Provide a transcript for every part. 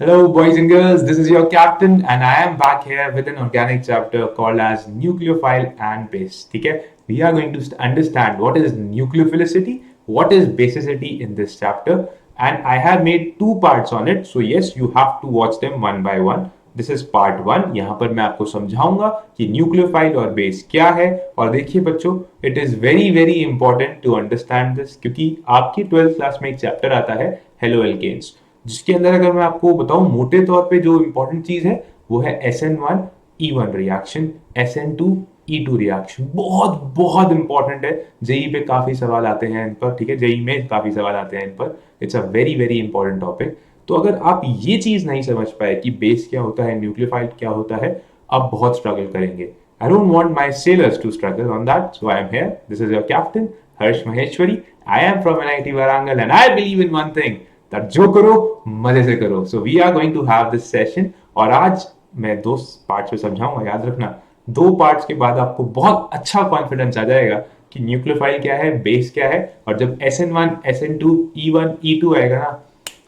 Hello, boys and girls. This is your captain, and I am back here with an organic chapter called as nucleophile and base. ठीक है? We are going to understand what is nucleophilicity, what is basicity in this chapter, and I have made two parts on it. So yes, you have to watch them one by one. This is part one. यहाँ पर मैं आपको समझाऊंगा कि nucleophile और base क्या है। और देखिए बच्चों, it is very very important to understand this, क्योंकि आपकी 12th क्लास में एक चैप्टर आता है हेलो एल्केन्स, जिसके अंदर अगर मैं आपको बताऊं मोटे तौर पे जो इंपॉर्टेंट चीज है वो है SN1E1 रिएक्शन, SN2E2 रिएक्शन। बहुत बहुत इंपॉर्टेंट है, जेई पे काफी सवाल आते हैं इन पर। ठीक है, जेई में काफी सवाल आते हैं इन पर। It's a very very important topic. तो अगर आप ये चीज नहीं समझ पाए कि बेस क्या होता है, न्यूक्लियोफाइल क्या होता है, आप बहुत स्ट्रगल करेंगे। I don't want my sailors to struggle on that, so I am here. This is your captain, Harsh Maheshwari. I am from NIT Warangal and I believe in one thing, that जो करो मजे से करो. So we are going to have this session और आज मैं दो parts में समझाऊंगा, याद रखना। दो पार्ट्स के बाद आपको बहुत अच्छा कॉन्फिडेंस आ जाएगा कि न्यूक्लियोफाइल क्या है, बेस क्या है, और जब SN1, SN2, E1, E2 आएगा ना,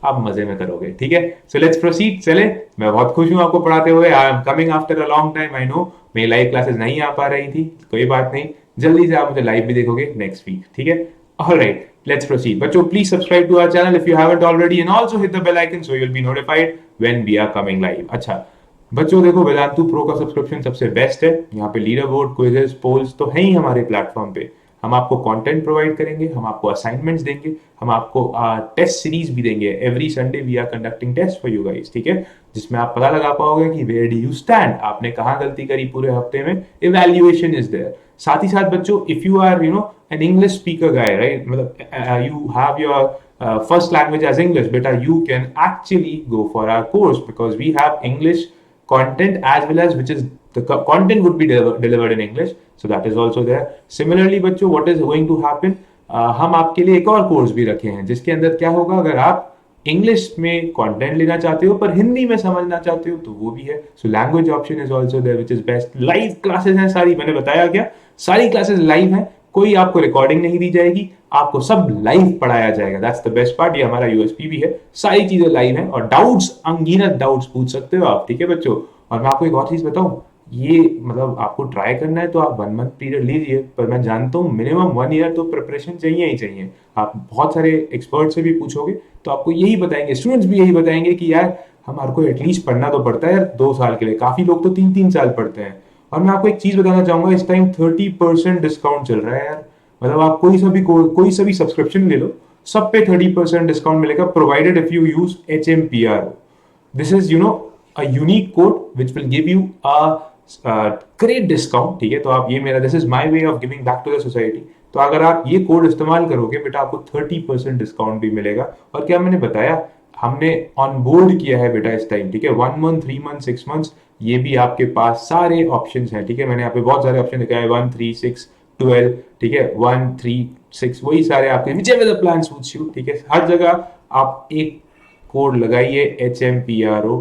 आप मजे में करोगे। ठीक है, सो लेट्स प्रोसीड। चले, मैं बहुत खुश हूं आपको पढ़ाते हुए। आई am coming after a long time, I know. मेरी लाइव क्लासेस नहीं आ पा रही थी, कोई बात नहीं, जल्दी से आप मुझे लाइव भी देखोगे नेक्स्ट वीक। ठीक है, ऑलराइट, लेट्स प्रोसीड। बच्चों please subscribe to our channel if you haven't already and also hit the bell icon so you will be notified when we are coming live. अच्छा बच्चों देखो, Vedantu pro का subscription सबसे best है। यहाँ पे leader board, quizzes, poles तो है ही हमारे प्लेटफॉर्म पे। हम आपको कंटेंट प्रोवाइड करेंगे, हम आपको असाइनमेंट्स देंगे, हम आपको टेस्ट सीरीज भी देंगे। Every Sunday we are conducting test for you guys. ठीक है, जिसमें आप पता लगा पाओगे कि वेयर डू यू स्टैंड, आपने कहाँ गलती करी पूरे हफ्ते में। Evaluation is there. साथ ही साथ बच्चों, if you are an English speaker guy, right, मतलब you have your first language as English, बेटा you can actually go for our course because we have English content as well as which is the content would be delivered in English, so that is also there. Similarly बच्चों, what is going to happen, हम आपके लिए एक और course भी रखे हैं जिसके अंदर क्या होगा, अगर आप इंग्लिश में कंटेंट लेना चाहते हो पर हिंदी में समझना चाहते हो तो वो भी है। So language option is also there which is best. Live classes हैं सारी, मैंने बताया क्या, सारी क्लासेस लाइव हैं, कोई आपको रिकॉर्डिंग नहीं दी जाएगी, आपको सब लाइव पढ़ाया जाएगा। दैट्स द बेस्ट पार्ट, ये हमारा यूएसपी भी है। सारी चीजें लाइव हैं और डाउट्स, अनगिनत डाउट्स पूछ सकते हो आप। ठीक है बच्चों, और मैं आपको एक और चीज बताऊं, ये मतलब आपको ट्राई करना है तो आप 1 मंथ पीरियड लीजिए, पर मैं जानता हूँ मिनिमम 1 ईयर तो प्रिपरेशन चाहिए ही चाहिए। आप बहुत सारे एक्सपर्ट से भी पूछोगे तो आपको यही बताएंगे, स्टूडेंट्स भी यही बताएंगे कि यार हमारे को एटलीस्ट पढ़ना तो पड़ता है यार 2 साल के लिए। काफी लोग तो 3-3 साल पढ़ते हैं। और मैं आपको एक चीज बताना चाहूंगा, इस टाइम 30% डिस्काउंट चल रहा है यार। मतलब आप कोई सा भी सब्सक्रिप्शन ले लो, सब पे 30% डिस्काउंट मिलेगा, provided if you use HMPRO। This is a unique code which will give you a great discount। ठीक है, तो आप ये मेरा, this is my way of giving back to the society. तो अगर आप ये कोड इस्तेमाल करोगे बेटा, आपको 30% डिस्काउंट भी मिलेगा। और क्या मैंने बताया, हमने ऑन बोर्ड किया है बेटा इस टाइम। ठीक है, 1 मंथ, 3 मंथ, 6 मंथ्स, ये भी आपके पास सारे ऑप्शन हैं। ठीक है, मैंने यहाँ पे बहुत सारे ऑप्शन दिखाए, 1, 3, 6, 12। ठीक है, 1, 3, 6, वही सारे आपके which ever the plan suits you. ठीक है, हर जगह आप एक कोड लगाइए HMPRO,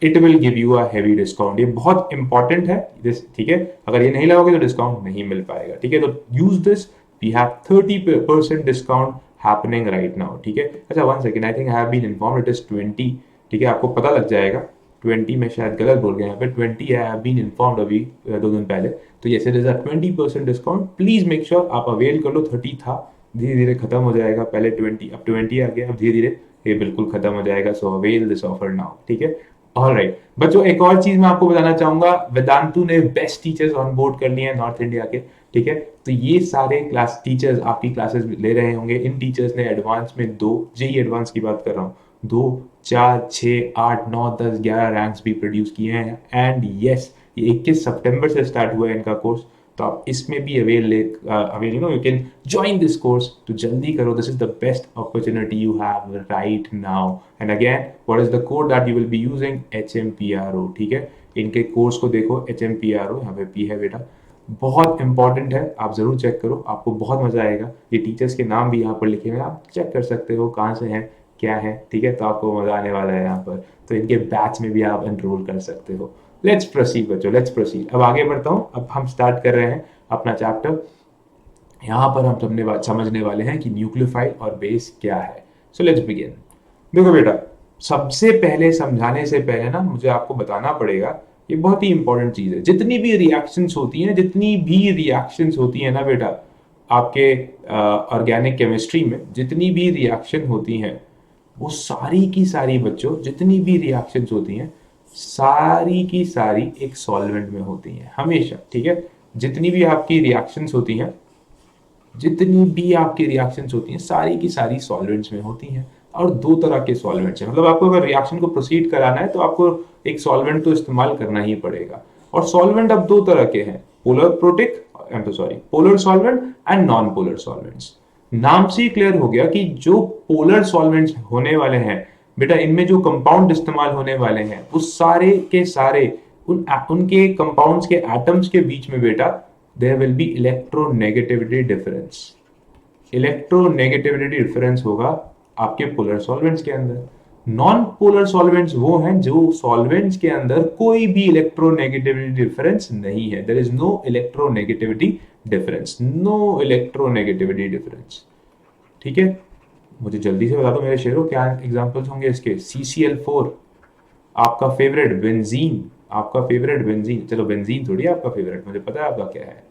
it will give you a heavy discount. ये बहुत इंपॉर्टेंट है दिस। ठीक है, अगर ये नहीं लगाओगे तो डिस्काउंट नहीं मिल पाएगा। ठीक है, तो use this, we have 30% discount happening right now. ठीक है, अच्छा 1 second, I think I have been informed, it is 20। ठीक है, आपको पता लग जाएगा 20, में शायद गलत बोल गया यहाँ पे, 20 आई हैव बीन इन्फॉर्म्ड अभी 2 दिन पहले। तो ये it is a 20% discount. Please make sure आप अवेल कर लो। 30 था, धीरे धीरे खत्म हो जाएगा। पहले 20, अब 20 आ गया, अब धीरे धीरे ये बिल्कुल खत्म हो जाएगा। सो अवेल दिस ऑफर नाउ। ठीक है, ऑलराइट बच्चों, एक और चीज मैं आपको बताना चाहूंगा, वेदांतु ने बेस्ट टीचर्स ऑन बोर्ड कर लिए हैं नॉर्थ इंडिया के। ठीक है, तो ये सारे क्लास टीचर्स आपकी क्लासेस ले रहे होंगे। इन टीचर्स ने एडवांस में 2, जेई एडवांस की बात कर रहा हूँ, 2, 4, 6, 8, 9, 10, 11 रैंक्स भी प्रोड्यूस किए हैं। एंड यस, ये 21 सितंबर से स्टार्ट हुआ है इनका कोर्स। तो आप इसमें भी avail you can join this course. तो जल्दी करो, this is the best opportunity you have right now. And again, what is the code that you will be using, HMPRO। ठीक है, इनके कोर्स को देखो, HMPRO यहाँ पे पी है बेटा, बहुत इंपॉर्टेंट है, आप जरूर चेक करो, आपको बहुत मजा आएगा। ये टीचर्स के नाम भी यहाँ पर लिखे हुए हैं, आप चेक कर सकते हो कहाँ से हैं, क्या है। ठीक है, तो आपको मजा आने वाला है यहाँ पर। तो इनके बैच में भी आप एनरोल कर सकते हो। लेट्स प्रोसीड बच्चों, लेट्स प्रोसीड। अब आगे बढ़ता हूँ, अब हम स्टार्ट कर रहे हैं अपना चैप्टर। यहाँ पर हम समझने वाले हैं कि न्यूक्लियोफाइल और बेस क्या है। So let's begin. देखो बेटा, सबसे पहले समझाने से पहले ना मुझे आपको बताना पड़ेगा, ये बहुत ही इंपॉर्टेंट चीज है। जितनी भी रिएक्शंस होती हैं ना बेटा, आपके ऑर्गेनिक केमिस्ट्री में जितनी भी रिएक्शन होती हैं, वो सारी की सारी बच्चों, जितनी भी रिएक्शंस होती हैं सारी की सारी एक सॉल्वेंट में होती हैं हमेशा, ठीक है। जितनी भी आपकी रिएक्शंस होती हैं, जितनी भी आपकी रिएक्शंस होती हैं सारी की सारी सॉल्वेंट्स में होती हैं। और दो तरह के सॉल्वेंट्स हैं, मतलब आपको अगर रिएक्शन को प्रोसीड कराना है तो आपको एक सॉल्वेंट तो इस्तेमाल करना ही पड़ेगा। और सॉल्वेंट अब दो तरह के हैं, polar protic, polar solvent and non polar solvents. नाम से ही क्लियर हो गया कि जो पोलर सॉल्वेंट्स होने वाले हैं बेटा, इनमें जो कंपाउंड इस्तेमाल होने वाले हैं वो सारे के सारे उनके कंपाउंड्स के एटम्स के बीच में बेटा there will be electronegativity difference। Electronegativity difference होगा आपके पोलर सॉल्वेंट्स के अंदर। नॉन पोलर सॉल्वेंट्स वो हैं जो सॉल्वेंट्स के अंदर कोई भी इलेक्ट्रोनेगेटिविटी डिफरेंस नहीं है। There is no electronegativity difference, no electronegativity difference, ठीक है। मुझे जल्दी से बता दो मेरे शेरों, क्या एग्जांपल्स होंगे इसके। CCl4 आपका फेवरेट, बेंजीन आपका फेवरेट, बेंजीन, चलो बेंजीन थोड़ी आपका फेवरेट, मुझे पता है आपका क्या है,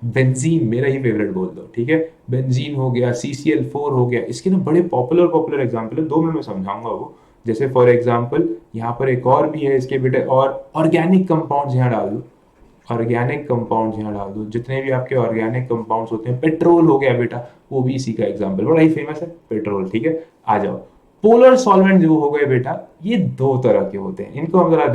बेंजीन मेरा ही फेवरेट बोल दो, ठीक है। बेंजीन हो गया, CCl4 हो गया, इसके ना बड़े पॉपुलर पॉपुलर एग्जांपल है, 2 मिनट में समझाऊंगा वो। जैसे फॉर एग्जांपल यहाँ पर एक और भी है इसके बेटे, और ऑर्गेनिक कंपाउंड्स यहाँ डाल दो, ऑर्गेनिक कंपाउंड्स यहाँ डाल दो, जितने भी आपके ऑर्गेनिक कंपाउंड्स होते हैं। पेट्रोल हो गया बेटा, वो भी इसी का एग्जांपल, बड़ा ही फेमस है पेट्रोल, ठीक है। आ जाओ, पोलर सॉल्वेंट जो हो गए बेटा, ये दो तरह के होते हैं, इनको हम जरा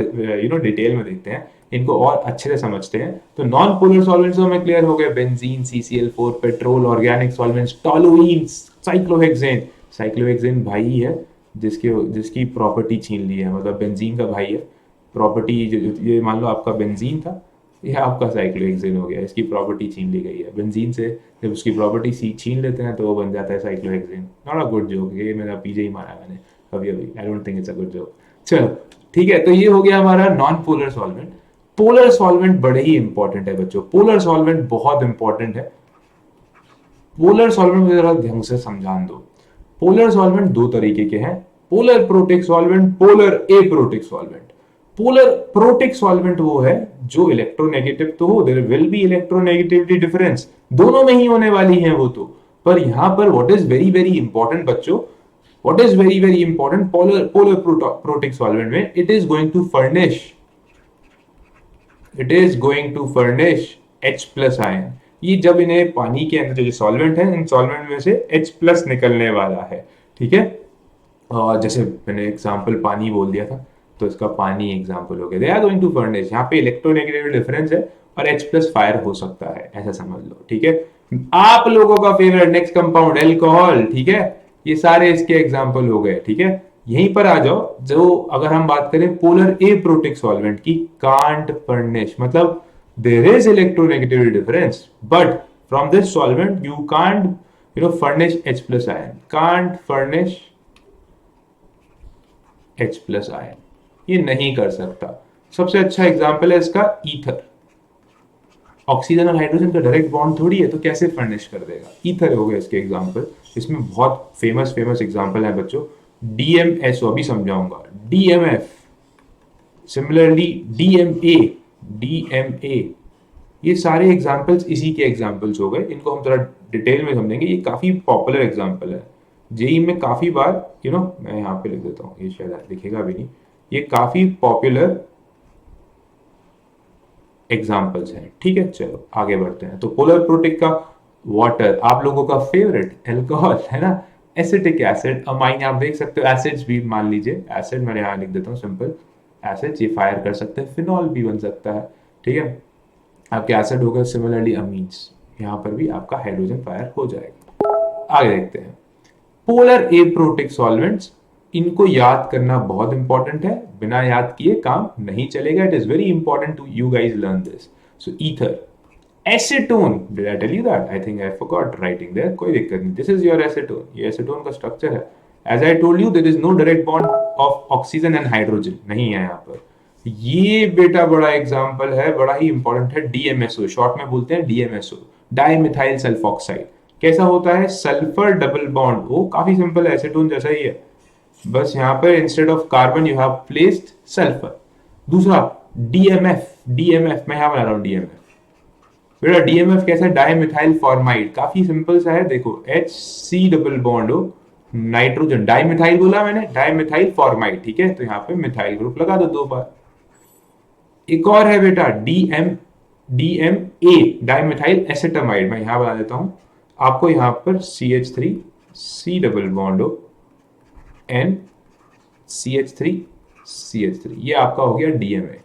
डिटेल में देखते हैं, इनको और अच्छे से समझते हैं। तो नॉन पोलर सॉल्वेंट्स हमें क्लियर हो गए, benzene, CCl4, petrol, organic solvents, toluenes, cyclohexane. Cyclohexane भाई है जिसकी प्रॉपर्टी छीन ली है, मतलब बेंजीन का भाई है। प्रॉपर्टी ये मान लो आपका बेंजीन था, यह आपका साइक्लोहेक्सेन हो गया, इसकी प्रॉपर्टी छीन ली गई है बेंजीन से। जब उसकी प्रॉपर्टी छीन लेते हैं तो वो बन जाता है cyclohexane. Not a good joke, ये मेरा पीजे ही मारा मैंने अभी अभी, I don't think it's a good joke. चलो ठीक है, तो ये हो गया हमारा non polar solvent. Polar solvent बड़े ही इंपॉर्टेंट है बच्चों, पोलर सॉल्वेंट बहुत इंपॉर्टेंट है। पोलर सॉल्वेंट मुझे जरा ढंग से समझान दो। पोलर सॉल्वेंट दो तरीके के हैं, polar protic solvent, polar aprotic solvent. Polar protic solvent वो है जो इलेक्ट्रोनेगेटिव तो हो, there will be electronegativity difference, दोनों में ही होने वाली है वो तो। पर यहां पर what is very very important बच्चों, what is very very important, polar protic solvent में it is going to furnish, it is going to furnish H plus ion. ये जब इन्हें पानी के अंदर जो सॉल्वेंट है, इन सॉल्वेंट में से H प्लस निकलने वाला है, ठीक है। और जैसे मैंने एग्जांपल पानी बोल दिया था, तो इसका पानी एग्जांपल हो गया, they are going to furnish. यहाँ पे इलेक्ट्रोनेगेटिविटी डिफरेंस है और H प्लस फायर हो सकता है, ऐसा समझ लो, ठीक है। आप लोगों का फेवरेट नेक्स्ट कंपाउंड एल्कोहल, ठीक है। ये सारे इसके एग्जांपल हो गए, ठीक है। यहीं पर आ जाओ, जो अगर हम बात करें पोलर एप्रोटिक सॉल्वेंट की, कांट फर्निश, मतलब there is electronegativity difference, but from this solvent you can't furnish H plus ion, can't furnish H plus ion, ये नहीं कर सकता। सबसे अच्छा एग्जांपल है इसका ईथर। ऑक्सीजन और हाइड्रोजन का डायरेक्ट बॉन्ड थोड़ी है, तो कैसे फर्निश कर देगा। ईथर हो गया इसके एग्जांपल। इसमें बहुत फेमस फेमस एग्जांपल है बच्चों, DMSO अभी समझाऊंगा, DMF, सिमिलरली DMA, ये सारे एग्जाम्पल्स इसी के एग्जाम्पल्स हो गए। इनको हम थोड़ा डिटेल में समझेंगे, ये काफी पॉपुलर एग्जाम्पल है, जेई में काफी बार मैं यहाँ पे लिख देता हूँ, ये शायद दिखेगा भी नहीं, ये काफी पॉपुलर एग्जाम्पल्स हैं, ठीक है। चलो आगे बढ़ते हैं। तो पोलर प्रोटिक का वाटर, आप लोगों का फेवरेट एल्कोहल है ना, एसिटिक एसिड, अमाइन, आप देख सकते हो एसिड्स भी, मान लीजिए एसिड, मैंने यहाँ लिख देता हूँ सिंपल एसिड्स, ये फायर कर सकते हैं, फिनॉल भी बन सकता है, ठीक है। आपके एसिड होगा, सिमिलरली अमीन्स, यहां पर भी आपका हाइड्रोजन फायर हो जाएगा। आगे देखते हैं पोलर एप्रोटिक सॉल्वेंट्स, इनको याद करना बहुत इंपॉर्टेंट है, बिना याद किए काम नहीं चलेगा। It is very important to you guys learn this. So ether, acetone, did I tell you that, I think I forgot writing there, कोई दिक्कत नहीं, दिस इज योर एसीटोन, ये एसीटोन का स्ट्रक्चर है। As I told you, there is no direct bond of oxygen and hydrogen, नहीं है यहाँ पर। ये बेटा बड़ा एग्जांपल है, बड़ा ही इंपॉर्टेंट है, DMSO, शॉर्ट में बोलते हैं DMSO, डाइमिथाइल सल्फॉक्साइड। कैसा होता है, सल्फर डबल बॉन्ड, वो काफी सिंपल है, एसीटोन जैसा ही है, बस यहाँ पर instead of carbon you have placed sulphur. दूसरा डीएमएफ, डीएमएफ मैं यहाँ बना रहा हूँ डीएमएफ। बेटा डीएमएफ कैसा है, डाइमिथाइल फॉर्माइड, काफी सिंपल सा है, देखो एच सी डबल बॉन्ड हो नाइट्रोजन, डाइमिथाइल बोला मैंने, डाइमिथाइल फॉर्माइड, ठीक है, तो यहाँ पे मिथाइल ग्रुप लगा दो 2 बार। एक और है बेटा DM, DM A dimethyl acetamide, मैं यहां बता देता हूं आपको, यहां पर C H three C double bond O N C H three C H three, ये आपका हो गया डीएमए।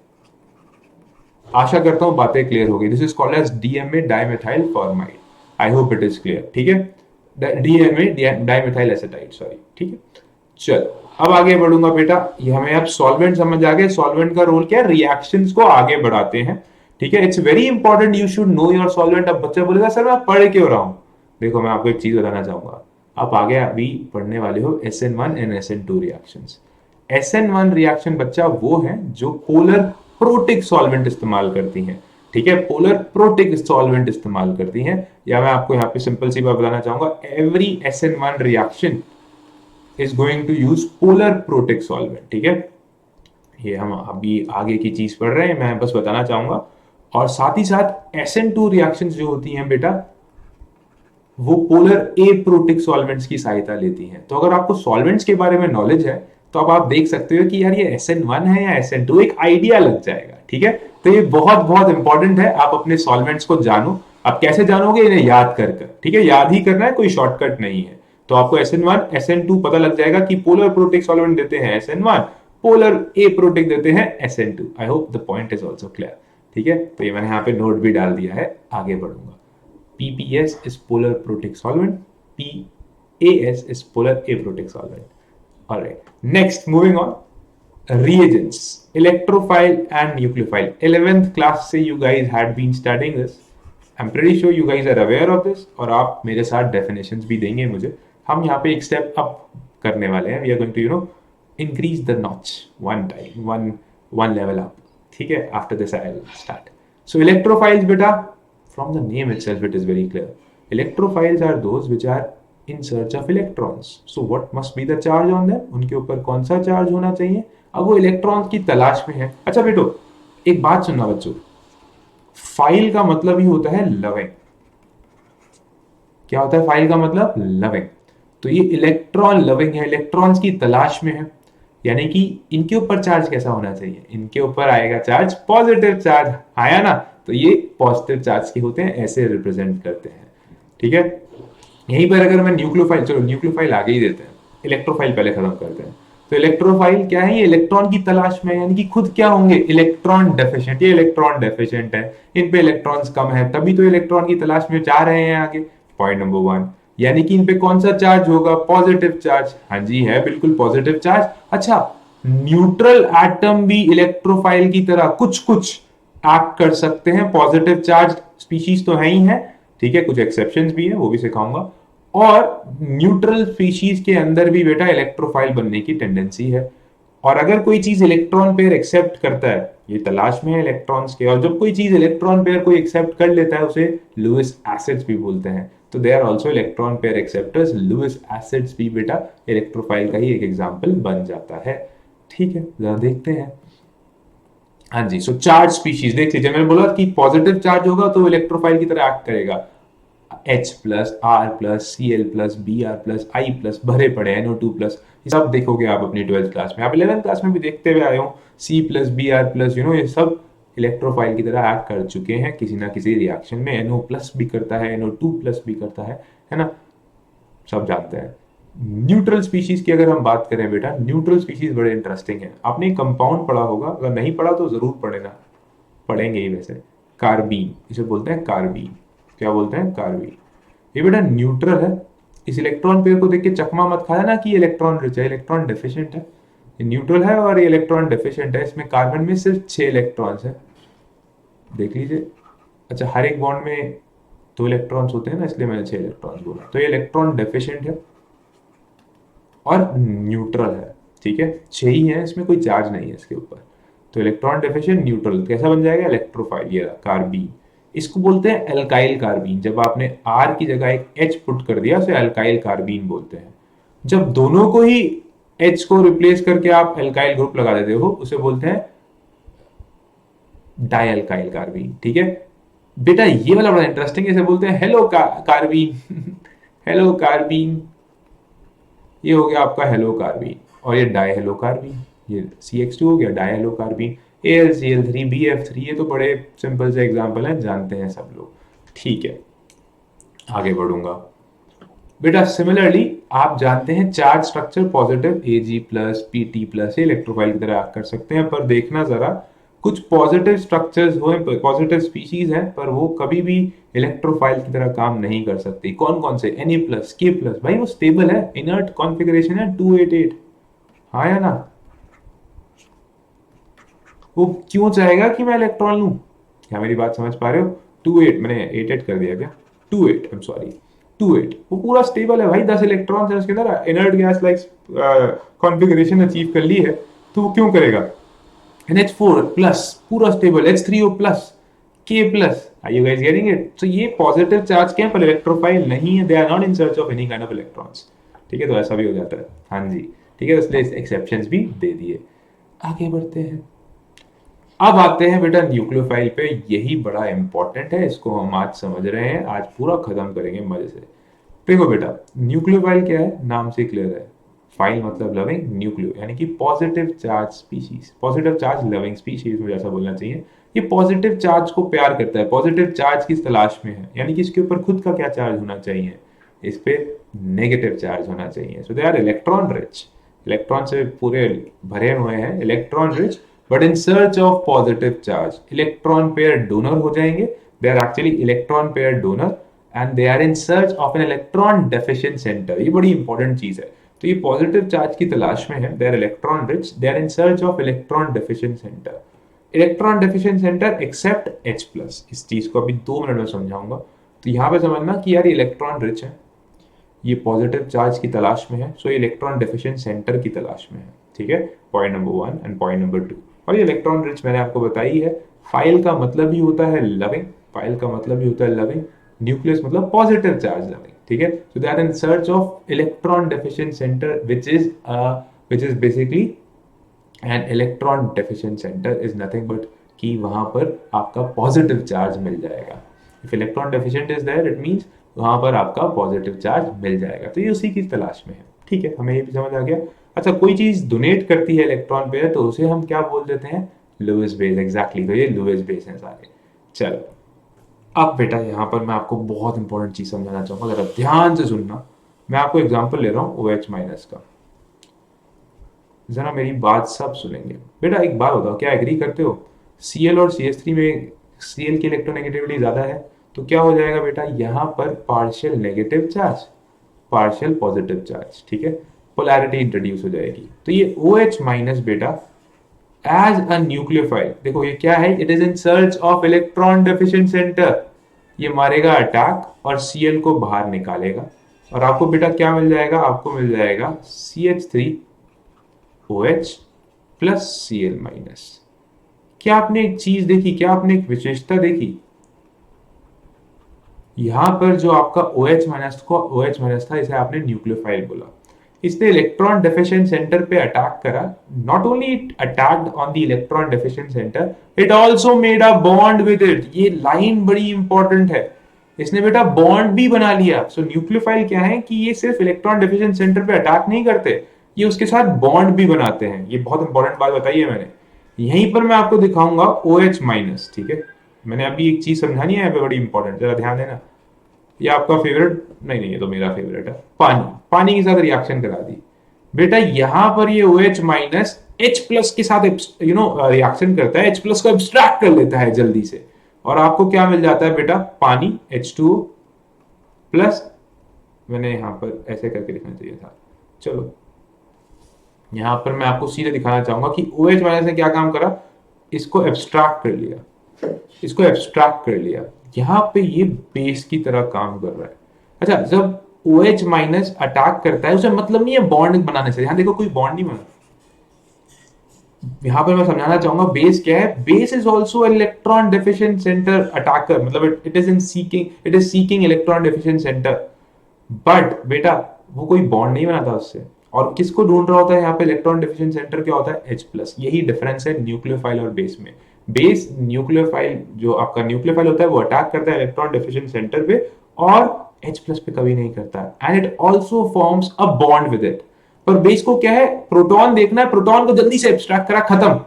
आशा करता हूं बातें क्लियर हो गई। This is called as DMA dimethyl formamide. I hope it is clear, ठीक है, डीएमए डाइमिथाइल एसेटाइड, सॉरी, ठीक है। चलो अब आगे बढ़ूंगा बेटा, ये हमें अब सॉल्वेंट समझ आ गए। सॉल्वेंट का रोल क्या है, रिएक्शंस को आगे बढ़ाते हैं, ठीक है। It's very important, you should know your solvent. अब बच्चा बोलेगा सर मैं पढ़ क्यों रहा हूं, देखो मैं आपको एक चीज बताना चाहूंगा, आप आगे अभी पढ़ने वाले हो SN1 and SN2 reactions. SN1 reaction बच्चा वो है जो पोलर प्रोटिक सॉल्वेंट इस्तेमाल करती हैं, ठीक है, पोलर प्रोटिक सॉल्वेंट इस्तेमाल करती हैं। या मैं आपको यहाँ पे सिंपल सी बात बताना चाहूंगा, every SN1 reaction is going to use polar protic solvent, ठीक है। ये हम अभी आगे की चीज पढ़ रहे हैं, मैं बस बताना चाहूंगा। और साथ ही साथ SN2 रिएक्शंस जो होती हैं बेटा, वो पोलर ए प्रोटिक सॉल्वेंट्स की सहायता लेती हैं। तो अगर आपको सॉल्वेंट्स के बारे में नॉलेज है तो अब आप देख सकते हो कि यार ये SN1 है या SN2, एक आइडिया लग जाएगा, ठीक है। तो ये बहुत बहुत इंपॉर्टेंट है, आप अपने सॉल्वेंट्स को जानो। आप कैसे जानोगे, इन्हें याद कर कर, ठीक है, याद ही करना है, कोई शॉर्टकट नहीं है। तो आपको SN1 SN2 पता लग जाएगा कि पोलर प्रोटिक सॉल्वेंट देते हैं SN1, पोलर ए प्रोटिक देते हैं SN2। I hope the point is also clear, ठीक है। तो ये मैंने यहाँ पे नोट भी डाल दिया है, आगे बढ़ूंगा। PPS is polar protic solvent, PAS is polar aprotic solvent. All right, next moving on, reagents, electrophile and nucleophile। 11th class से you guys had been studying this, I'm pretty sure you guys are aware of this, और आप मेरे साथ definitions भी देंगे मुझे। हम यहाँ पे एक step up करने वाले हैं, we are going to increase the notch one time, one level up, ठीक है। After this I'll start। So electrophiles बेटा, from the name itself it is very clear, electrophiles are those which are in search of electrons। So what must be the charge on them, उनके ऊपर कौन सा charge होना चाहिए, अब वो electrons की तलाश में है। अच्छा बेटो एक बात सुनना बच्चों, फाइल का मतलब ही होता है लविंग। क्या होता है फाइल का मतलब, लविंग। तो ये इलेक्ट्रॉन लविंग है, इलेक्ट्रॉन्स की तलाश में है, यानी कि इनके ऊपर चार्ज कैसा होना चाहिए, इनके ऊपर आएगा चार्ज पॉजिटिव चार्ज, आया ना, तो ये पॉजिटिव चार्ज के होते हैं, ऐसे रिप्रेजेंट करते हैं, ठीक है। यहीं पर अगर मैं न्यूक्लियोफाइल, चलो न्यूक्लियोफाइल आगे ही देते हैं, इलेक्ट्रोफाइल पहले खत्म करते हैं। तो इलेक्ट्रोफाइल क्या है, ये इलेक्ट्रॉन की तलाश में, यानी कि खुद क्या होंगे, इलेक्ट्रॉन डेफिशिएंट। ये इलेक्ट्रॉन डेफिशिएंट है, इन पे इलेक्ट्रॉन्स कम है, तभी तो इलेक्ट्रॉन की तलाश में जा रहे हैं आगे। पॉइंट नंबर 1, यानी कि इन पे कौन सा चार्ज होगा, पॉजिटिव चार्ज। हाँ जी है बिल्कुल पॉजिटिव चार्ज। अच्छा न्यूट्रल एटम भी इलेक्ट्रोफाइल की तरह कुछ कुछ एक्ट कर सकते हैं, पॉजिटिव चार्ज स्पीशीज तो है ही है, ठीक है, कुछ एक्सेप्शंस भी है, वो भी सिखाऊंगा। और न्यूट्रल स्पीशीज के अंदर भी बेटा इलेक्ट्रोफाइल बनने की टेंडेंसी है। और अगर कोई चीज इलेक्ट्रॉन पेयर एक्सेप्ट करता है, ये तलाश में है इलेक्ट्रॉन्स के, और जब कोई चीज इलेक्ट्रॉन पेयर कोई एक्सेप्ट कर लेता है उसे लुईस एसिड्स भी बोलते हैं। तो they are also electron pair acceptors, Lewis acids भी बेटा इलेक्ट्रोफाइल का ही एक एग्जाम्पल बन जाता है, ठीक है। जरा देखते हैं, हाँ जी। सो चार्ज स्पीशीज देख लीजिए, मैंने बोला कि पॉजिटिव चार्ज होगा तो इलेक्ट्रोफाइल की तरह एक्ट करेगा, H plus R plus Cl plus Br plus I plus भरे पड़े NO2 प्लस, ये सब देखोगे आप अपनी 12th क्लास में, आप 11th क्लास में भी देखते हुए आए हो, C प्लस Br प्लस ये सब इलेक्ट्रोफाइल की तरह एक्ट कर चुके हैं किसी ना किसी रिएक्शन में। NO प्लस भी करता है, NO2 प्लस भी करता है ना, सब जानते हैं। न्यूट्रल स्पीशीज की अगर हम बात करें बेटा, न्यूट्रल स्पीशीज बड़े इंटरेस्टिंग है। आपने कंपाउंड पढ़ा होगा, अगर नहीं पढ़ा तो जरूर पढ़ेना, पढ़ेंगे ही वैसे। कार्बीन, इसे बोलते हैं कार्बीन, क्या बोलते हैं, कार्बीन। ये बेटा न्यूट्रल है, इस इलेक्ट्रॉन पेयर को देख के चकमा मत खाया ना कि इलेक्ट्रॉन रिच है, इलेक्ट्रॉन डेफिशिएंट है। ये न्यूट्रल है और ये इलेक्ट्रॉन डेफिशिएंट है, इसमें कार्बन में सिर्फ 6 इलेक्ट्रॉन्स है, देख लीजिए। अच्छा हर एक बॉन्ड में 2 इलेक्ट्रॉन्स होते हैं ना, इसलिए मैंने 6 इलेक्ट्रॉन्स बोला। तो ये इलेक्ट्रॉन डेफिशिएंट है और न्यूट्रल है, ठीक है, 6 ही है, इसमें कोई चार्ज नहीं है इसके ऊपर। तो इलेक्ट्रॉन डेफिशिएंट न्यूट्रल कैसा बन जाएगा, इलेक्ट्रोफाइल, ये कार्बीन। इसको बोलते हैं एल्काइल कार्बीन, जब आपने R की जगह एक H पुट कर दिया उसे एल्काइल कार्बीन बोलते हैं। जब दोनों को ही H को रिप्लेस करके आप एल्काइल ग्रुप लगा देते हो, उसे बोलते हैं डाइएल्काइल कार्बीन। ठीक है बेटा, ये वाला बड़ा इंटरेस्टिंग है, इसे बोलते हैं हेलो कार्बीन हेलो कार्बीन, ये हो गया आपका हेलो कार्बीन। और ये डाई हेलो कार्बीन, ये CH2 हो गया die hello carbene. AlCl3 BF3, ये तो बड़े सिंपल से एग्जांपल हैं, जानते हैं सब लोग। ठीक है, आगे बढ़ूंगा बेटा। सिमिलरली आप जानते हैं charge structure positive Ag plus Pt plus electrophile की तरह कर सकते हैं, पर देखना जरा कुछ पॉजिटिव स्ट्रक्चर्स हो, पॉजिटिव स्पीशीज हैं, पर वो कभी भी इलेक्ट्रोफाइल की तरह काम नहीं कर सकती। कौन कौन से? Na प्लस K प्लस, भाई वो स्टेबल है, इनर्ट कॉन्फ़िगरेशन है 288। हाँ या ना? वो क्यों चाहेगा कि मैं इलेक्ट्रॉन लूं? क्या मेरी बात समझ पा रहे हो? 28, मैंने 88 कर दिया क्या? 28, आई एम सॉरी, 28। वो पूरा स्टेबल है भाई, 10 इलेक्ट्रॉन है उसके अंदर, inert gas like configuration achieve कर ली है, तो वो क्यों करेगा? NH4 प्लस पूरा stable, H3O plus, K plus. Are you guys getting it? तो ये पॉजिटिव चार्ज के हैं पर इलेक्ट्रोफाइल नहीं है, they are not in search of any kind of electrons. ठीक है, तो ऐसा भी हो जाता है। हाँ जी, ठीक है, इसलिए एक्सेप्शंस भी दे दिए। आगे बढ़ते हैं। अब आते हैं बेटा न्यूक्लियोफाइल पे, यही बड़ा इंपॉर्टेंट है, इसको हम आज समझ रहे हैं, आज पूरा खत्म करेंगे मजे से। देखो बेटा, न्यूक्लियोफाइल क्या है, नाम से क्लियर है। फाइल मतलब लविंग, न्यूक्लियो यानी कि positive charge species, positive charge loving species, मुझे ऐसा बोलना चाहिए। ये पॉजिटिव चार्ज को प्यार करता है, पॉजिटिव चार्ज की तलाश में है, यानी कि इसके ऊपर खुद का क्या चार्ज होना चाहिए, इस पे नेगेटिव चार्ज होना चाहिए। So they are electron rich, electron से पूरे भरे हुए हैं, electron rich but in search of positive charge. Electron pair donor हो जाएंगे, they are actually electron pair donor and they are in search of an electron deficient centre. ये बड़ी important चीज है। तो ये पॉजिटिव चार्ज की तलाश में है, they are electron rich, they are in search of electron deficient centre. Electron deficient centre accept H plus. इस चीज को अभी 2 मिनट में समझाऊंगा। तो यहां पे समझना कि यार ये इलेक्ट्रॉन रिच है, ये पॉजिटिव चार्ज की तलाश में है, सो ये इलेक्ट्रॉन डेफिशिएंट सेंटर की तलाश में है। ठीक है, point number 1 and point number 2। और ये इलेक्ट्रॉन रिच मैंने आपको बताई है। फाइल का मतलब ही होता है लविंग, फाइल का मतलब ही होता है लविंग, न्यूक्लियस मतलब पॉजिटिव चार्ज लविंग। ठीक है, so they are in search of electron deficient centre which is basically an electron deficient center is nothing but कि वहां पर आपका पॉजिटिव चार्ज मिल जाएगा। If electron deficient is there, it means वहां पर आपका पॉजिटिव चार्ज मिल जाएगा। तो ये उसी की तलाश में है। ठीक है, हमें ये भी समझ आ गया। अच्छा, कोई चीज डोनेट करती है इलेक्ट्रॉन पेयर, तो उसे हम क्या बोल देते हैं? Lewis base. एग्जैक्टली, तो ये लुईस बेस है सारे। चलो, अब बेटा यहाँ पर मैं आपको बहुत इंपॉर्टेंट चीज समझाना चाहूंगा, जरा ध्यान से सुनना। मैं आपको एग्जाम्पल ले रहा हूँ OH माइनस का, जरा मेरी बात सब सुनेंगे। बेटा एक बात बताओ, क्या एग्री करते हो Cl और CH3 में Cl की इलेक्ट्रोनेगेटिविटी ज्यादा है, तो क्या हो जाएगा बेटा, यहाँ पर partial negative charge, partial positive charge. ठीक है, पोलैरिटी इंट्रोड्यूस हो जाएगी। तो ये OH माइनस बेटा एज अ न्यूक्लियोफाइल, देखो ये क्या है, it is in search of electron deficient centre. ये मारेगा अटैक और Cl को बाहर निकालेगा, और आपको बेटा क्या मिल जाएगा? आपको मिल जाएगा CH3OH प्लस Cl माइनस। क्या आपने एक चीज देखी, क्या आपने एक विशेषता देखी? यहां पर जो आपका OH माइनस को OH माइनस था, इसे आपने न्यूक्लियोफाइल बोला। इसने इलेक्ट्रॉन डेफिशिएंट सेंटर पे अटैक करा। Not only it attacked on the electron deficient centre, it also made a bond with it. ये लाइन बड़ी इंपॉर्टेंट है, इसने बेटा बॉन्ड भी बना लिया। सो न्यूक्लियोफाइल क्या है कि ये सिर्फ इलेक्ट्रॉन डेफिशिएंट सेंटर पे अटैक नहीं करते, ये उसके साथ बॉन्ड भी बनाते हैं। ये बहुत इंपॉर्टेंट बात बताई है मैंने। यहीं पर मैं आपको दिखाऊंगा OH माइनस। ठीक है, मैंने अभी एक चीज समझानी है यहाँ पे, बड़ी इंपॉर्टेंट, जरा ध्यान देना। ये आपका फेवरेट नहीं, नहीं ये तो मेरा फेवरेट है, पानी। पानी के साथ रिएक्शन करा दी बेटा। यहां पर ये OH माइनस H प्लस के साथ रिएक्शन करता है, H प्लस को एब्स्ट्रैक्ट कर लेता है जल्दी से, और आपको क्या मिल जाता है बेटा? पानी H2O प्लस, मैंने यहां पर ऐसे करके लिखना चाहिए था। चलो, यहां पर मैं आपको सीधे दिखाना चाहूंगा कि OH माइनस ने क्या काम करा, इसको एब्स्ट्रैक्ट कर लिया, इसको एब्स्ट्रैक्ट कर लिया। यहां पे ये बेस की तरह काम कर रहा है। अच्छा, जब OH माइनस अटैक करता है, उसे मतलब नहीं है बॉन्ड बनाने से। यहां देखो, कोई बॉन्ड नहीं बना। यहां पर मैं समझाना चाहूंगा बेस क्या है। Base is also electron deficient centre attacker, मतलब it is seeking electron deficient centre. But बेटा वो कोई बॉन्ड नहीं बनाता उससे, और किसको ढूंढ रहा होता है यहाँ पे इलेक्ट्रॉन डिफिशिएंट सेंटर क्या होता है H+। यही डिफरेंस है न्यूक्लियोफाइल और बेस में। बेस न्यूक्लियोफाइल जो आपका न्यूक्लियोफाइल होता है वो अटैक करता है इलेक्ट्रॉन डिफिशिएंट सेंटर पे और H+ पे कभी नहीं करता है and it also forms a bond with it. पर बेस को क्या है, प्रोटॉन देखना है, प्रोटॉन को जल्दी से एब्स्ट्रैक्ट करा, खत्म।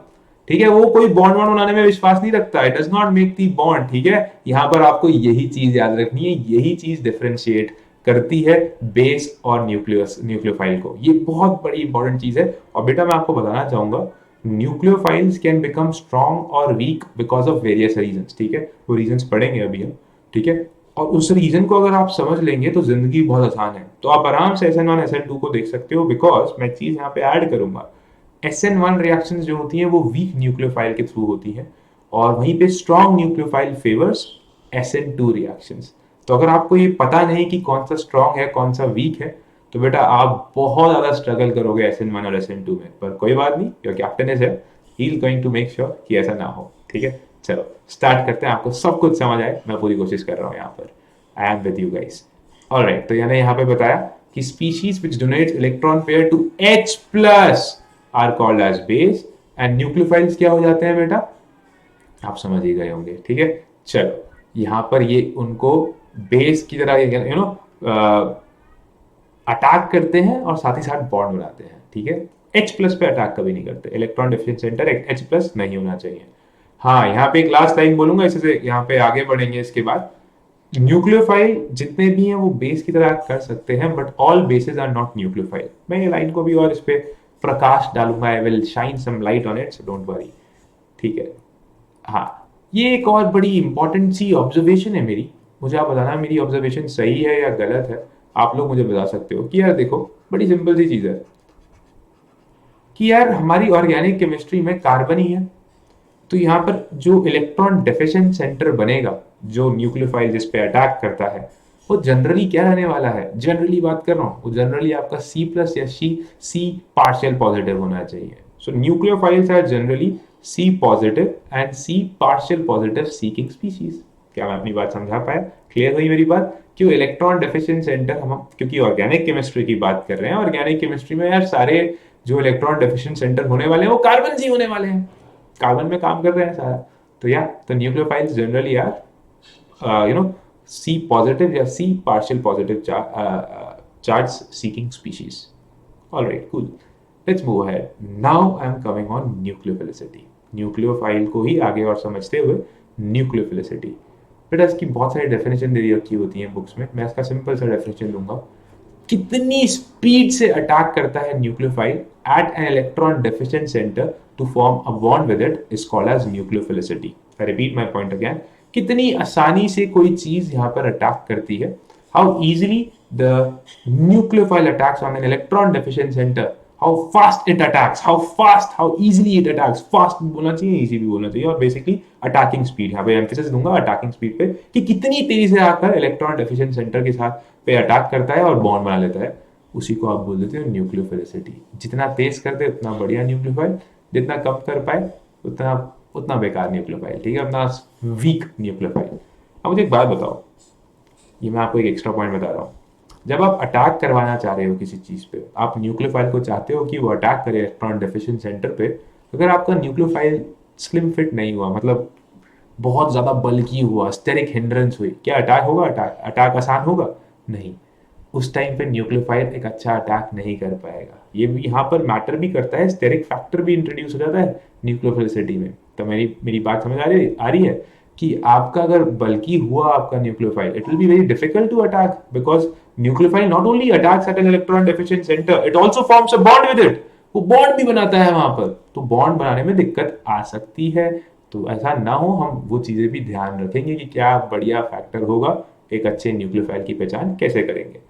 ठीक है, वो कोई बॉन्ड वॉन्ड बनाने में विश्वास नहीं रखता है, does not make the bond. ठीक है, यहां पर आपको यही चीज याद रखनी है, यही चीज डिफरेंशिएट करती है बेस और न्यूक्लियोफाइल को। ये बहुत बड़ी इंपॉर्टेंट चीज है। और बेटा मैं आपको बताना चाहूंगा, न्यूक्लियोफाइल्स कैन बिकम स्ट्रॉन्ग और weak because of various reasons. ठीक है, वो रीजंस पढ़ेंगे अभी हम। ठीक है, और उस रीजन को अगर आप समझ लेंगे तो जिंदगी बहुत आसान है। तो आप आराम से SN1 SN2 को देख सकते हो, बिकॉज मैं चीज यहाँ पे ऐड करूंगा। SN1 रिएक्शन जो होती है वो वीक न्यूक्लियोफाइल के थ्रू होती है और वहीं पे strong nucleophile favours SN2 reactions. तो अगर आपको ये पता नहीं कि कौन सा स्ट्रॉन्ग है कौन सा वीक है तो बेटा आप बहुत ज्यादा स्ट्रगल करोगे SN1 और SN2 में। पर कोई बात नहीं, your captain is here, he is going to make sure कि ऐसा ना हो। ठीक है, चलो स्टार्ट करते हैं। आपको सब कुछ समझ आए, मैं पूरी कोशिश कर रहा हूँ यहाँ पर। I am with you guys. Alright, तो यानी यहाँ पे बताया कि species which donates electron pair to H+ are called as base and nucleophiles क्या हो जाते हैं बेटा, आप समझ ही गए होंगे। ठीक है, चलो यहाँ पर ये उनको बेस की तरह यू नो अटैक करते हैं और साथ ही साथ बॉन्ड बनाते हैं। ठीक है, H+ पे अटैक कभी नहीं करते, इलेक्ट्रॉन डिफिशिएंट सेंटर H+ नहीं होना चाहिए। हाँ, यहाँ पे एक लास्ट लाइन बोलूंगा, इससे यहाँ पे आगे बढ़ेंगे। इसके बाद न्यूक्लियोफाइल जितने भी हैं वो बेस की तरह कर सकते हैं, but all bases are not nucleophile. मैं ये लाइन को भी और इस पे प्रकाश डालूंगा, I will shine some light on it, so don't worry. ठीक है, हाँ, ये एक और बड़ी इंपॉर्टेंट सी ऑब्जर्वेशन है मेरी। मुझे आप बताना मेरी ऑब्जर्वेशन सही है या गलत है। आप लोग मुझे बता सकते हो कि यार देखो, बड़ी सिंपल सी चीज है कि यार हमारी ऑर्गेनिक केमिस्ट्री में कार्बन ही है। तो यहाँ पर जो इलेक्ट्रॉन डेफिशिएंट सेंटर बनेगा, जो न्यूक्लियोफाइल जिस पे अटैक करता है, वो जनरली क्या रहने वाला है, जनरली बात कर रहा हूँ, वो जनरली आपका C+ या C पार्शियल पॉजिटिव होना चाहिए। So nucleophiles are generally C positive and C partial positive seeking species. क्या मैं अपनी बात समझा पाया, क्लियर हुई मेरी बात? क्यों इलेक्ट्रॉन डेफिशिएंट सेंटर, हम क्योंकि ऑर्गेनिक केमिस्ट्री की बात कर रहे हैं, ऑर्गेनिक केमिस्ट्री में यार सारे जो इलेक्ट्रॉन डेफिशिएंट सेंटर होने वाले हैं वो कार्बन ही होने वाले हैं, कार्बन में काम कर रहे हैं सारा। तो या तो nucleophiles generally are C positive या C partial positive charge seeking species. Alright, cool, let's move ahead. Now I am coming on nucleophilicity. Nucleophile को ही आगे और समझते हुए न्यूक्लियोफिलिसिटी। बेटा इसकी बहुत सारी डेफिनेशन दे रखी होती है बुक्स में, मैं इसका सिंपल सा डेफिनेशन दूंगा। कितनी स्पीड से अटैक करता है nucleophile at an electron deficient centre to form a bond with it is called as nucleophilicity. I repeat my point again, कितनी आसानी से कोई चीज यहां पर अटैक करती है, how easily the nucleophile attacks on an electron deficient centre, how fast it attacks, how easily it attacks. Fast भी बोलना चाहिए, इजी भी बोलना चाहिए, और बेसिकली अटैकिंग स्पीड, यहाँ पे एम्फेसिस दूंगा अटैकिंग स्पीड पे, कि कितनी तेजी से आकर इलेक्ट्रॉन डेफिशिएंट सेंटर के साथ पे अटैक करता है और बॉन्ड बना लेता है। उसी को आप बोल देते हो न्यूक्लियोफिलिसिटी। जितना तेज करते उतना बढ़िया न्यूक्लियोफाइल, जितना कम कर पाए उतना उतना बेकार न्यूक्लियोफाइल। ठीक है, उतना वीक न्यूक्लियोफाइल। अब मुझे एक बात बताओ, ये मैं आपको एक एक्स्ट्रा पॉइंट बता रहा हूँ। जब आप अटैक करवाना चाह रहे हो किसी चीज पे, आप न्यूक्लियोफाइल को चाहते हो कि वो अटैक करे इलेक्ट्रॉन डेफिशिएंट सेंटर पे, अगर आपका न्यूक्लियोफाइल स्लिम फिट नहीं हुआ, मतलब बहुत ज्यादा बल्की हुआ, स्टेरिक हिंड्रेंस हुई, क्या अटैक होगा? अटैक आसान होगा? नहीं। उस टाइम पे न्यूक्लियोफाइल एक अच्छा अटैक नहीं कर पाएगा। ये भी यहाँ पर मैटर भी करता है, स्टेरिक फैक्टर भी इंट्रोड्यूस हो जाता है न्यूक्लियोफिलिसिटी में। तो मेरी मेरी बात समझ आ रही है कि आपका अगर बल्कि हुआ आपका nucleophile, it will be very difficult to attack, because nucleophile not only attacks at an electron deficient centre, it also forms a bond with it. वो बॉन्ड भी बनाता है वहां पर, तो बॉन्ड बनाने में दिक्कत आ सकती है। तो ऐसा ना हो, हम वो चीजें भी ध्यान रखेंगे कि क्या बढ़िया फैक्टर होगा, एक अच्छे न्यूक्लियोफाइल की पहचान कैसे करेंगे।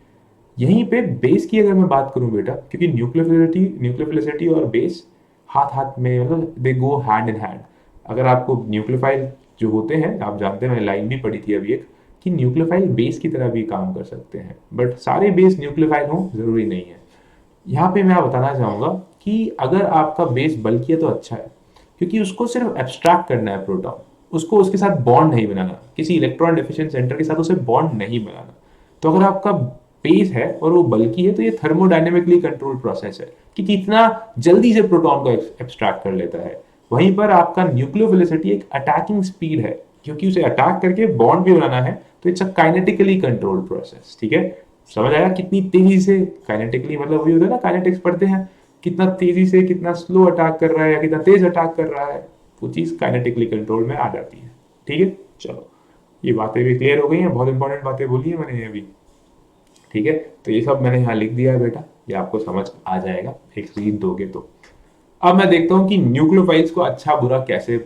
यहीं पे बेस की अगर मैं बात करूं बेटा, क्योंकि न्यूक्लियोफिलिसिटी और बेस हाथ हाथ में, मतलब दे गो हैंड इन हैंड। अगर आपको न्यूक्लियोफाइल जो होते हैं, आप जानते हैं, मैंने लाइन भी पढ़ी थी अभी एक, कि न्यूक्लियोफाइल बेस की तरह भी काम कर सकते हैं, बट सारे बेस न्यूक्लियोफाइल हो जरूरी नहीं है। यहाँ पे मैं बताना चाहूंगा कि अगर आपका बेस बल्कि है तो अच्छा है, क्योंकि उसको सिर्फ एब्स्ट्रैक्ट करना है प्रोटॉन, उसको उसके साथ बॉन्ड नहीं बनाना, किसी इलेक्ट्रॉन डेफिशिएंट सेंटर के साथ उसे बॉन्ड नहीं बनाना। तो अगर आपका स्पेस है और वो बल्कि है, तो ये थर्मोडायनेमिकली कंट्रोल्ड प्रोसेस है कि कितना जल्दी से प्रोटॉन को एब्स्ट्रैक्ट कर लेता है। वहीं पर आपका न्यूक्लियोफिलिसिटी एक अटैकिंग स्पीड है, क्योंकि उसे अटैक करके बॉन्ड भी बनाना है, तो it's a kinetically controlled process. ठीक है, समझ आया कितनी तेजी से काइनेटिकली, मतलब वही होता है ना, काइनेटिक्स पढ़ते हैं, कितना तेजी से कितना स्लो अटैक कर रहा है या कितना तेज अटैक कर रहा है, वो चीज काइनेटिकली कंट्रोल में आ जाती है। ठीक है, चलो ये बातें भी क्लियर हो गई हैं, बहुत इंपॉर्टेंट बातें बोली है मैंने अभी। ठीक है, तो ये सब मैंने यहाँ लिख दिया है बेटा, ये आपको समझ आ जाएगा एक रीड दोगे तो। अब मैं देखता हूँ कि न्यूक्लियोफाइल्स को अच्छा बुरा कैसे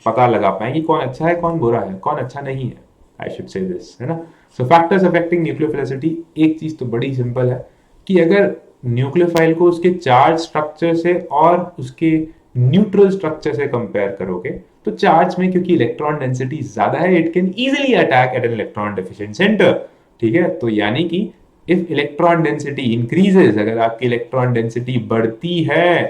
पता लगा पाए कि कौन अच्छा है कौन बुरा है कौन अच्छा नहीं है। आई शुड से दिस, है ना। सो फैक्टर्स अफेक्टिंग न्यूक्लियोफिलिसिटी, एक चीज तो बड़ी सिंपल है कि अगर न्यूक्लियोफाइल को उसके चार्ज स्ट्रक्चर से और उसके न्यूट्रल स्ट्रक्चर से कंपेयर करोगे, तो चार्ज में क्योंकि इलेक्ट्रॉन डेंसिटी ज्यादा है, it can easily attack eight an electron deficient centre. ठीक है, तो यानी कि इफ इलेक्ट्रॉन डेंसिटी इंक्रीजेस, अगर आपकी इलेक्ट्रॉन डेंसिटी बढ़ती है,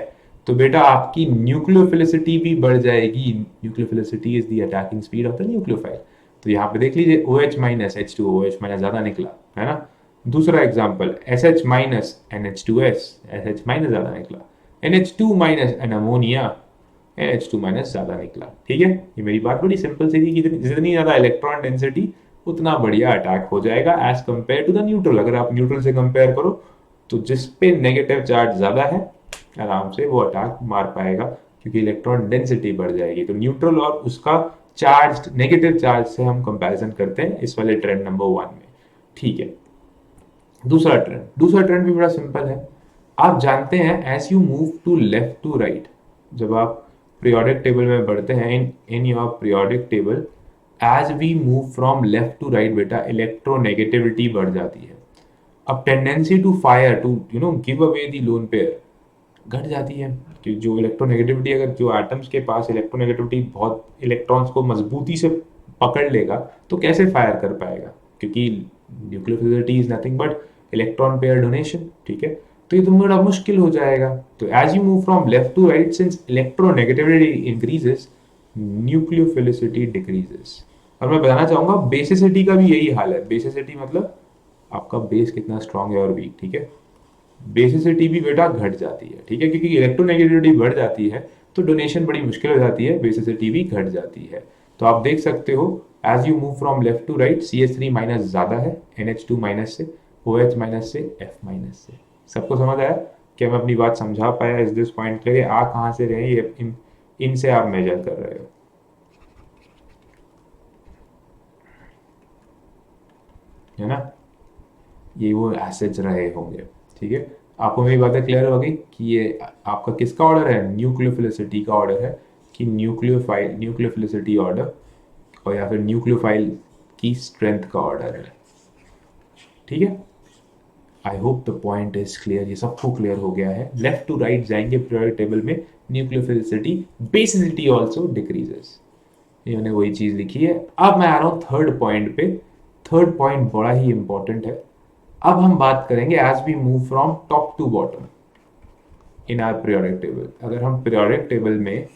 तो बेटा आपकी न्यूक्लियोफिलिसिटी भी बढ़ जाएगी। Nucleophilicity is the attacking speed of the nucleophile. तो यहाँ पे देख लीजिए OH minus H2O, OH minus ज्यादा निकला, है ना। दूसरा example SH minus NH2S, SH minus ज्यादा निकला। NH2 minus N ammonia, NH2 minus ज्यादा निकला। ठीक है, ये मेरी बात बड़ी सिंपल सी थी कि जितनी ज्यादा इलेक्ट्रॉन डेंसिटी उतना बढ़िया अटैक हो जाएगा as compare to the neutral. अगर आप न्यूट्रल से कंपेयर करो तो जिस पे नेगेटिव चार्ज ज्यादा है आराम से वो अटैक मार पाएगा, क्योंकि इलेक्ट्रॉन डेंसिटी बढ़ जाएगी। तो न्यूट्रल और उसका चार्ज नेगेटिव चार्ज से हम कंपैरिजन करते हैं इस वाले ट्रेंड नंबर 1 में। ठीक है, दूसरा ट्रेंड भी बड़ा सिंपल है। आप जानते हैं as you move to left to right, जब आप पीरियोडिक टेबल में बढ़ते हैं in your periodic table, as we move from left to right बेटा इलेक्ट्रोनेगेटिविटी बढ़ जाती है। अब tendency to fire to give away the lone pair घट जाती है, कि जो इलेक्ट्रोनेगेटिविटी, अगर जो एटम्स के पास इलेक्ट्रोनेगेटिविटी बहुत इलेक्ट्रॉन्स को मजबूती से पकड़ लेगा तो कैसे फायर कर पाएगा, क्योंकि nucleophilicity is nothing but electron pair donation. ठीक है, तो ये तो बड़ा मुश्किल हो जाएगा। तो as you move from left to right, since electronegativity increases, nucleophilicity decreases. और मैं बताना चाहूंगा बेसिसिटी का भी यही हाल है। बेसिसिटी मतलब आपका बेस कितना स्ट्रांग है और वीक। ठीक है, बेसिसिटी भी बेटा घट जाती है। ठीक है, क्योंकि इलेक्ट्रोनेगेटिविटी बढ़ जाती है तो डोनेशन बड़ी मुश्किल हो जाती है, बेसिसिटी भी घट जाती है। तो आप देख सकते हो as you move from left to right, CH3 minus ज्यादा है NH2 माइनस से, OH माइनस से, F माइनस से। सबको समझ आया? क्या मैं अपनी बात समझा पाया इस दिस पॉइंट के लिए? आ कहाँ से रहे ये इनसे आप मेजर कर रहे हो, है ना। ये वो एसिड्स रहे होंगे। ठीक है, आपको मेरी बातें क्लियर हो गई कि ये आपका किसका ऑर्डर है? न्यूक्लियोफिलिसिटी का ऑर्डर है, कि न्यूक्लियोफिलिसिटी ऑर्डर, और या फिर न्यूक्लियोफाइल की स्ट्रेंथ का ऑर्डर है। ठीक है, आई hope the point is clear, ये सबको क्लियर हो गया है। लेफ्ट टू राइट जाएंगे पीरियोडिक टेबल में, न्यूक्लियोफिलिसिटी बेसिसिटी ऑल्सो डिक्रीजेस। इन्होंने वही चीज लिखी है। अब मैं आ रहा हूं थर्ड पॉइंट पे। थर्ड पॉइंट बड़ा ही इंपॉर्टेंट है। अब हम बात करेंगे as we move from top to bottom in our periodic table. अगर हम पीरियोडिक टेबल में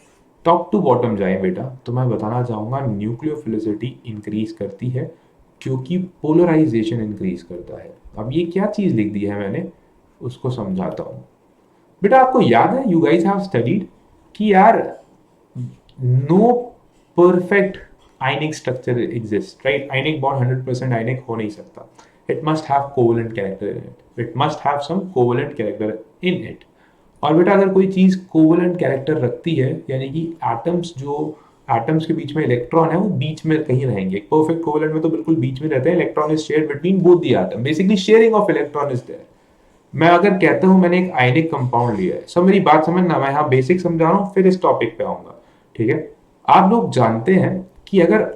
टॉप टू बॉटम जाएं बेटा, तो मैं बताना चाहूंगा न्यूक्लियोफिलिसिटी इंक्रीज करती है, क्योंकि पोलराइजेशन इंक्रीज करता है। अब ये क्या चीज लिख दी है मैंने, उसको समझाता हूं। बेटा आपको याद है, यू गाइस हैव स्टडीड कि यार no perfect ionic structure exist, right. Ionic bond 100% ionic हो नहीं सकता। It must have covalent character in it, it must have some covalent character in it. और बेटा अगर कोई चीज कोवेलेंट कैरेक्टर रखती है, यानी कि एटम्स के बीच में इलेक्ट्रॉन है वो बीच में कहीं रहेंगे। परफेक्ट कोवेलेंट में तो बिल्कुल बीच में रहते हैं, electron is shared between both the atom, basically sharing of electron is there. मैं अगर कहता हूं मैंने एक आयनिक कंपाउंड लिया है, सब मेरी बात समझना, मैं यहाँ बेसिक समझा रहा हूँ फिर इस टॉपिक पे आऊंगा। ठीक है, आप लोग जानते हैं कि अगर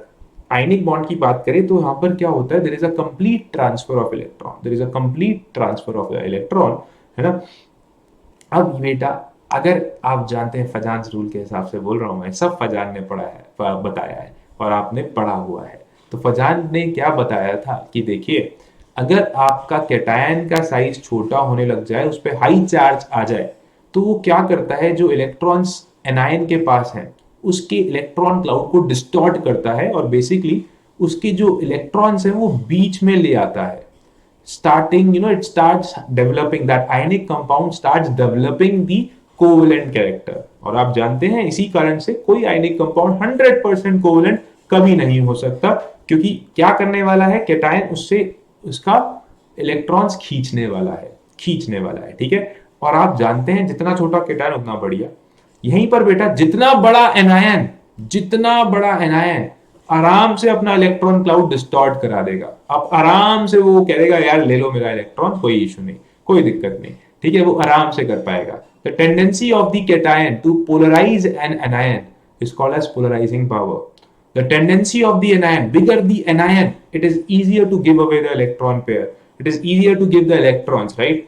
आयनिक बॉन्ड की बात करें तो यहाँ पर क्या होता है, there is a complete transfer of electron, there is a complete transfer of electron, है ना। अब बेटा अगर आप जानते हैं, फजान्स रूल के हिसाब से बोल रहा हूं मैं, सब फजान ने पढ़ा है, बताया है और आपने पढ़ा हुआ है। तो फजान ने क्या बताया था कि देखिए, अगर आपका कैटायन का साइज छोटा होने लग जाए, उस पर हाई चार्ज आ जाए, तो वो क्या करता है, जो इलेक्ट्रॉन्स एनायन के पास हैं उसके इलेक्ट्रॉन क्लाउड को डिस्टॉर्ट करता है और बेसिकली उसके जो इलेक्ट्रॉन्स हैं वो बीच में ले आता है। starting, it starts developing, that ionic compound starts developing the covalent character. और आप जानते हैं इसी कारण से कोई आयनिक कंपाउंड 100% कोवेलेंट कभी नहीं हो सकता, क्योंकि क्या करने वाला है, कैटायन उससे उसका इलेक्ट्रॉन्स खींचने वाला है, ठीक है। और आप जानते हैं जितना छोटा कैटायन उतना बढ़िया। यहीं पर बेटा जितना बड़ा एनायन आराम से अपना इलेक्ट्रॉन क्लाउड डिस्टॉर्ट करा देगा। अब आराम से वो कहेगा यार ले लो मेरा इलेक्ट्रॉन, कोई इशू नहीं, कोई दिक्कत नहीं, ठीक है, वो आराम से कर पाएगा। The tendency of the cation to polarize an anion is called as polarizing power. The tendency of the anion, bigger the anion, it is easier to give away the electron pair. It is easier to give the electrons, right?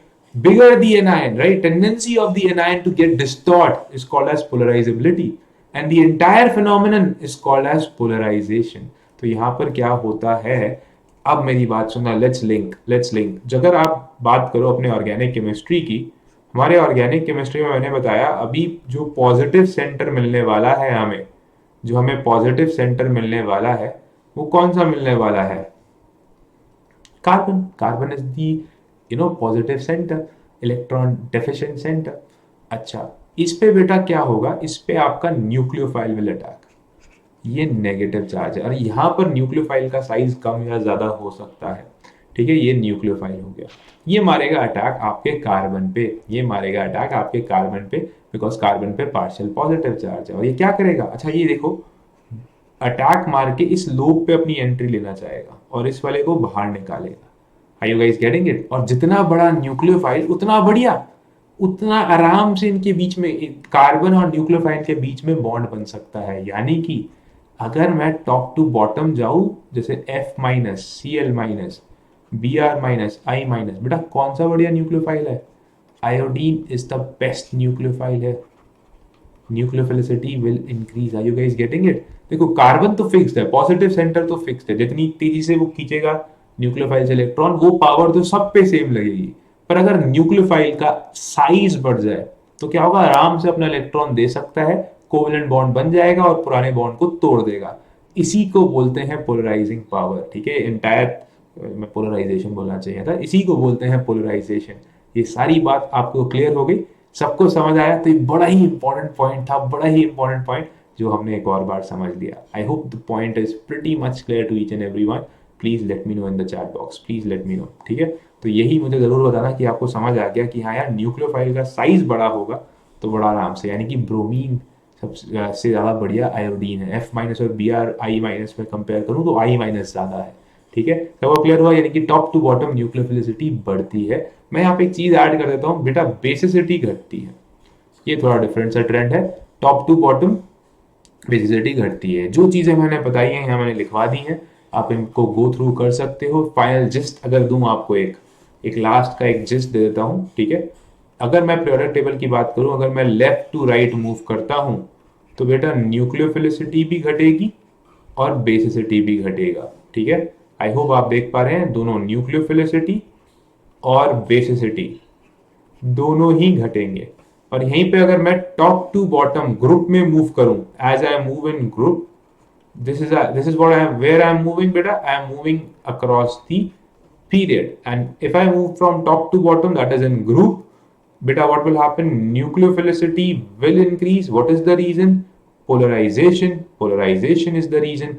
Bigger the anion, right? Tendency of the anion to get distort is called as polarizability. And the entire phenomenon is called as polarization. तो यहाँ पर क्या होता है, अब मेरी बात सुनना, लेट्स लिंक। अगर आप बात करो अपने ऑर्गेनिक केमिस्ट्री की, हमारे ऑर्गेनिक केमिस्ट्री में मैंने बताया अभी जो पॉजिटिव सेंटर मिलने वाला है हमें, जो हमें पॉजिटिव सेंटर मिलने वाला है वो कौन सा मिलने वाला है, carbon is the positive centre, electron deficient centre. अच्छा, इस पे बेटा क्या होगा, इस पे आपका न्यूक्लियोफाइल विल अटैक, ये नेगेटिव चार्ज है। और यहाँ पर न्यूक्लियोफाइल का साइज कम या ज्यादा हो सकता है, ठीक है, ये न्यूक्लियोफाइल हो गया। ये मारेगा अटैक आपके कार्बन पे, बिकॉज कार्बन पे पार्शियल पॉजिटिव चार्ज है। और ये क्या करेगा, अच्छा ये देखो, अटैक मार के इस लोब पे अपनी एंट्री लेना चाहेगा और इस वाले को बाहर निकालेगा। Are you guys getting it? और जितना बड़ा न्यूक्लियोफाइल उतना बढ़िया, उतना आराम से इनके बीच में, कार्बन और न्यूक्लियोफाइल के बीच में बॉन्ड बन सकता है। यानी कि अगर मैं टॉप टू बॉटम जाऊं, जैसे F- Cl- Br- I-, बेटा कौन सा बढ़िया न्यूक्लियोफाइल है, iodine is the best nucleophile है, nucleophilicity will increase. Are you guys getting it? देखो कार्बन तो फिक्स्ड है, पॉजिटिव सेंटर तो फिक्स्ड है, जितनी तेजी से वो खींचेगा न्यूक्लियोफाइल से इलेक्ट्रॉन, वो पावर तो सब पे सेम लगेगी। पर अगर न्यूक्लियोफाइल का साइज बढ़ जाए तो क्या होगा, आराम से अपना इलेक्ट्रॉन दे सकता है, कोवेलेंट बॉन्ड बन जाएगा और पुराने बॉन्ड को तोड़ देगा। इसी को बोलते हैं पोलराइजिंग पावर, ठीक है। एंटायर, मैं पोलराइजेशन बोलना चाहिए था, इसी को बोलते हैं पोलराइजेशन। ये सारी बात आपको क्लियर हो गई, सबको समझ आया? तो ये बड़ा ही इंपॉर्टेंट पॉइंट जो हमने एक और बार समझ लिया। I hope the point is pretty much clear to each and everyone. Please let me know in the chat box, please let me know, ठीक है। तो यही मुझे जरूर बताना कि आपको समझ आ गया कि हाँ यार, न्यूक्लियोफाइल का साइज बड़ा होगा तो बड़ा आराम से, यानी कि ब्रोमीन सबसे ज्यादा बढ़िया आयोडीन है। F- और Br- I- में कंपेयर करूं तो I- ज्यादा है, ठीक है। तो वो क्लियर हुआ, यानी कि टॉप टू बॉटम न्यूक्लियोफिलिसिटी बढ़ती है। मैं यहाँ पे एक चीज ऐड कर देता हूँ बेटा, बेसिसिटी घटती है। ये थोड़ा डिफरेंट सा ट्रेंड है, टॉप टू बॉटम बेसिसिटी घटती है। जो चीजें मैंने बताई हैं यहाँ मैंने लिखवा दी हैं, आप इनको गो थ्रू कर सकते हो। फाइनल जिस्ट अगर दूं आपको, एक लास्ट का एक जिस्ट दे देता हूँ, ठीक है। अगर मैं पीरियोडिक टेबल की बात करूं, अगर मैं लेफ्ट टू राइट मूव करता हूं तो बेटा न्यूक्लियोफिलिसिटी भी घटेगी और बेसिसिटी भी घटेगा, ठीक है। आई होप आप देख पा रहे हैं, दोनों न्यूक्लियोफिलिसिटी और बेसिसिटी दोनों ही घटेंगे। और यहीं पे अगर मैं टॉप टू बॉटम ग्रुप में मूव करूं, as I move in group, this is what I am, where I am moving beta, I am moving across the period, and if I move from top to bottom, that is in group beta, what will happen, nucleophilicity will increase. What is the reason? Polarization is the reason.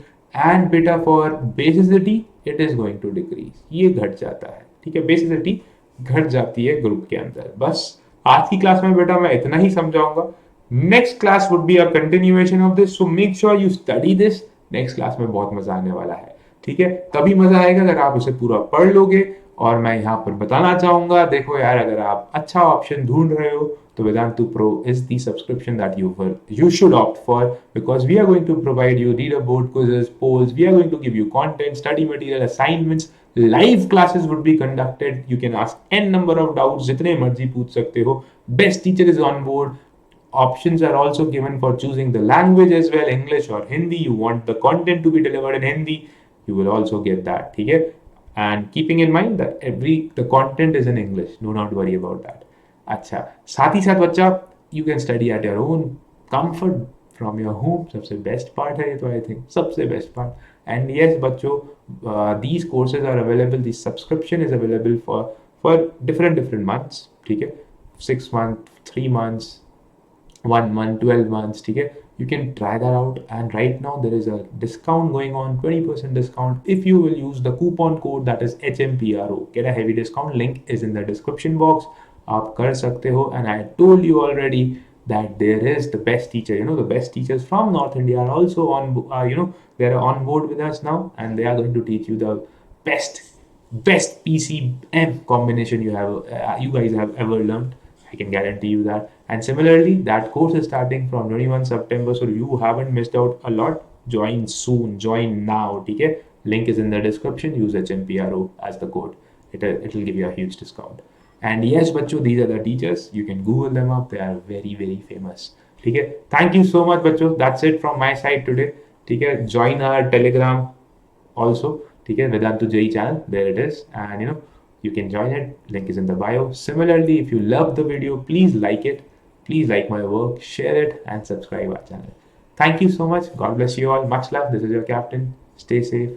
And beta for basicity it is going to decrease, ये घट जाता है, ठीक है। Basicity घट जाती है group के अंदर। बस आज की क्लास में बेटा मैं इतना ही समझाऊंगा। Next class would be a continuation of this, so make sure you study this. Next class में बहुत मजा आने वाला है, ठीक है। तभी मजा आएगा अगर आप इसे पूरा पढ़ लोगे। और मैं यहाँ पर बताना चाहूंगा, देखो यार, अगर आप अच्छा ऑप्शन ढूंढ रहे हो तो Vedantu Pro is the subscription that you should opt for, because we are going to provide you leaderboard, quizzes, polls. We are going to give you content, study material, assignments. Live classes would be conducted. You can ask n number of doubts, जितने मर्जी पूछ सकते हो। Best teacher is on board. Options are also given for choosing the language as well, English or Hindi. You want the content to be delivered in Hindi, you will also get that, ठीक है। And keeping in mind that the content is in English, do not worry about that। अच्छा, साथ ही साथ बच्चा, you can study at your own comfort, from your home. सबसे best part है ये तो, I think सबसे best part. And yes बच्चों, these courses are available, the subscription is available for different months, ठीक है, 6 months, 3 months, 1 month, 12 months, ठीक है. You can try that out, and right now there is a discount going on, 20% discount if you will use the coupon code that is HMPRO. Get a heavy discount, link is in the description box. आप कर सकते हो, and I told you already that there is the best teacher, the best teachers from North India are also on, they're on board with us now, and they are going to teach you the best PCM combination you guys have ever learned. I can guarantee you that. And similarly, that course is starting from 21 September, so you haven't missed out a lot. Join soon, join now, okay? Link is in the description. Use HMPRO as the code. It'll give you a huge discount. And yes, bacho, these are the teachers. You can Google them up. They are very, very famous. Okay? Thank you so much, bacho. That's it from my side today. Okay? Join our Telegram also. Okay? Vedantu Jai channel. There it is. And you can join it. Link is in the bio. Similarly, if you love the video, please like it. Please like my work, share it, and subscribe our channel. Thank you so much. God bless you all. Much love. This is your captain. Stay safe.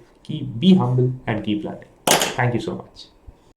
Be humble and keep learning. Thank you so much.